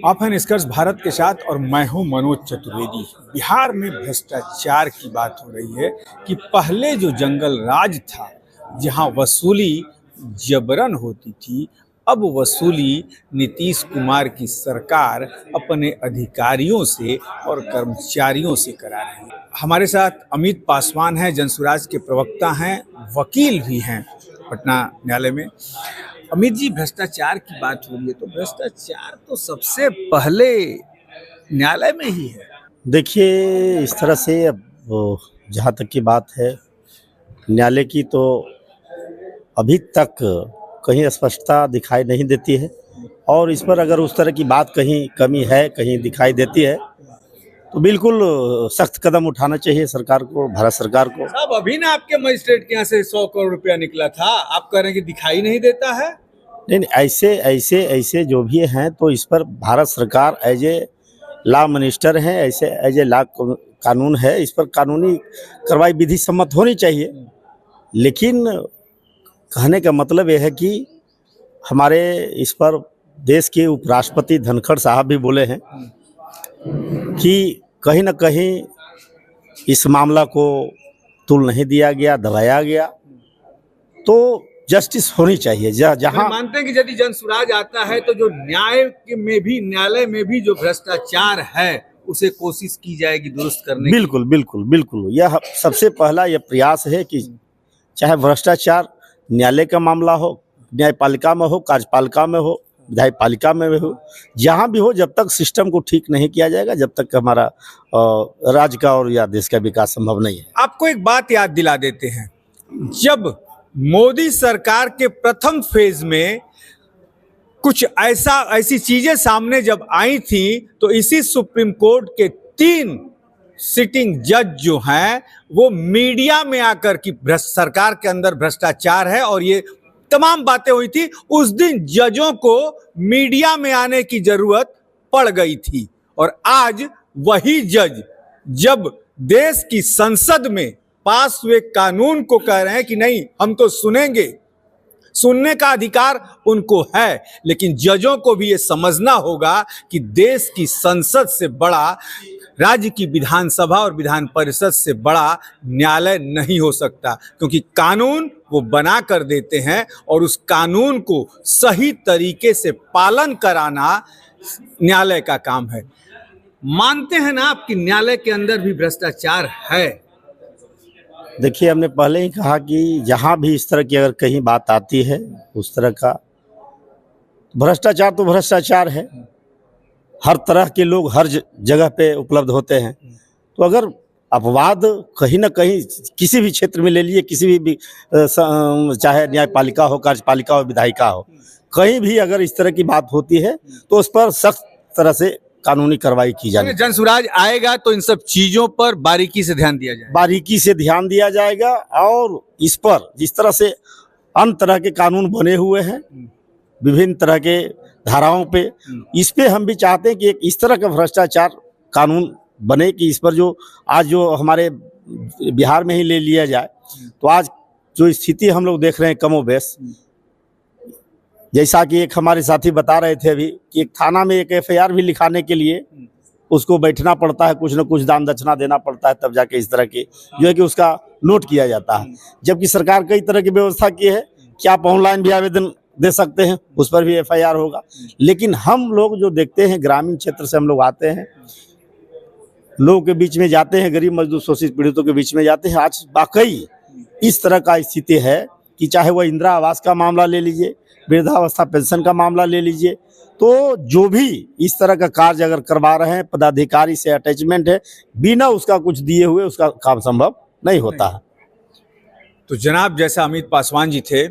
आप हैं निष्कर्ष भारत के साथ और मैं हूं मनोज चतुर्वेदी। बिहार में भ्रष्टाचार की बात हो रही है कि पहले जो जंगल राज था, जहां वसूली जबरन होती थी, अब वसूली नीतीश कुमार की सरकार अपने अधिकारियों से और कर्मचारियों से करा रही है। हमारे साथ अमित पासवान हैं, जनसुराज के प्रवक्ता हैं, वकील भी हैं पटना न्यायालय में। अमित जी, भ्रष्टाचार की बात हो रही है तो भ्रष्टाचार तो सबसे पहले न्यायालय में ही है। देखिए, इस तरह से अब जहाँ तक की बात है न्यायालय की, तो अभी तक कहीं स्पष्टता दिखाई नहीं देती है। और इस पर अगर उस तरह की बात कहीं कमी है, कहीं दिखाई देती है, तो बिल्कुल सख्त कदम उठाना चाहिए सरकार को, भारत सरकार को। साहब, अभी ना आपके मजिस्ट्रेट के यहाँ से 100 करोड़ रुपया निकला था, आप कह रहे हैं कि दिखाई नहीं देता है। नहीं, ऐसे जो भी हैं, तो इस पर भारत सरकार एज ए लॉ मिनिस्टर हैं, ऐसे एज ए लॉ कानून है, इस पर कानूनी कार्रवाई विधि सम्मत होनी चाहिए। लेकिन कहने का मतलब यह है कि हमारे इस पर देश के उपराष्ट्रपति धनखड़ साहब भी बोले हैं कि कहीं ना कहीं इस मामला को तुल नहीं दिया गया, दबाया गया, तो जस्टिस होनी चाहिए। जहां मानते हैं कि यदि जनसुराज आता है तो जो न्यायालय में भी जो भ्रष्टाचार है उसे कोशिश की जाएगी दुरुस्त करने की। बिल्कुल यह सबसे पहला यह प्रयास है कि चाहे भ्रष्टाचार न्यायालय का मामला हो, न्यायपालिका में हो, कार्यपालिका में हो, विधायपालिका में हो, जहां भी हो, जब तक सिस्टम को ठीक नहीं किया जाएगा, जब तक हमारा राज्य का और या देश का विकास संभव नहीं है। आपको एक बात याद दिला देते हैं, जब मोदी सरकार के प्रथम फेज में कुछ ऐसी चीजें सामने जब आई थी, तो इसी सुप्रीम कोर्ट के 3 सिटिंग जज जो हैं वो मीडिया में आकर कि सरकार के अंदर भ्रष्टाचार है और ये तमाम बातें हुई थी। उस दिन जजों को मीडिया में आने की जरूरत पड़ गई थी और आज वही जज जब देश की संसद में पास हुए कानून को कह रहे हैं कि नहीं, हम तो सुनेंगे, सुनने का अधिकार उनको है, लेकिन जजों को भी ये समझना होगा कि देश की संसद से बड़ा, राज्य की विधानसभा और विधान परिषद से बड़ा न्यायालय नहीं हो सकता, क्योंकि कानून वो बना कर देते हैं और उस कानून को सही तरीके से पालन कराना न्यायालय का काम है। मानते हैं ना आप कि न्यायालय के अंदर भी भ्रष्टाचार है? देखिए, हमने पहले ही कहा कि जहाँ भी इस तरह की अगर कहीं बात आती है, उस तरह का भ्रष्टाचार तो भ्रष्टाचार है। हर तरह के लोग हर जगह पे उपलब्ध होते हैं। तो अगर अपवाद कहीं ना कहीं किसी भी क्षेत्र में ले लिए, किसी भी चाहे न्यायपालिका हो, कार्यपालिका हो, विधायिका हो, कहीं भी अगर इस तरह की बात होती है तो उस पर सख्त तरह से कानूनी कार्रवाई की जाएगी। जनसुराज आएगा तो इन सब चीजों पर बारीकी से ध्यान दिया जाएगा। बारीकी से ध्यान दिया जाएगा और इस पर जिस तरह से अन्य तरह के कानून बने हुए हैं, विभिन्न तरह के धाराओं पे, इस पे हम भी चाहते हैं कि एक इस तरह का भ्रष्टाचार कानून बने कि इस पर जो आज जो हमारे बिहार में ही ले लिया जाए, तो आज जो स्थिति हम लोग देख रहे हैं कमोबेश, जैसा कि एक हमारे साथी बता रहे थे अभी कि एक थाना में एक एफआईआर भी लिखाने के लिए उसको बैठना पड़ता है, कुछ न कुछ दान दक्षिणा देना पड़ता है, तब जाके इस तरह की जो है कि उसका नोट किया जाता है। जबकि सरकार कई तरह की व्यवस्था की है कि आप ऑनलाइन भी आवेदन दे सकते हैं, उस पर भी एफआईआर होगा। लेकिन हम लोग जो देखते हैं, ग्रामीण क्षेत्र से हम लोग आते हैं, लोगों के बीच में जाते हैं, गरीब मजदूर शोषित पीड़ितों के बीच में जाते हैं, आज वाकई इस तरह का स्थिति है कि चाहे वह इंदिरा आवास का मामला ले लीजिए, वृद्धावस्था पेंशन का मामला ले लीजिए, तो जो भी इस तरह का कार्य अगर करवा रहे हैं, पदाधिकारी से अटैचमेंट है, बिना उसका कुछ दिए हुए उसका काम संभव नहीं होता है। तो जनाब, जैसा अमित पासवान जी थे,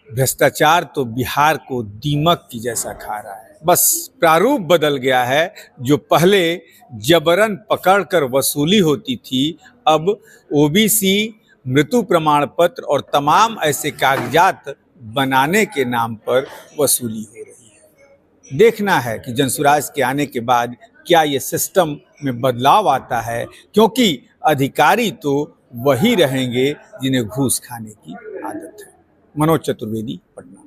भ्रष्टाचार तो बिहार को दीमक की जैसा खा रहा है, बस प्रारूप बदल गया है। जो पहले जबरन पकड़कर वसूली होती थी, अब ओबीसी, मृत्यु प्रमाण पत्र और तमाम ऐसे कागजात बनाने के नाम पर वसूली हो रही है। देखना है कि जनसुराज के आने के बाद क्या ये सिस्टम में बदलाव आता है, क्योंकि अधिकारी तो वही रहेंगे जिन्हें घूस खाने की आदत है। मनोज चतुर्वेदी, पटना।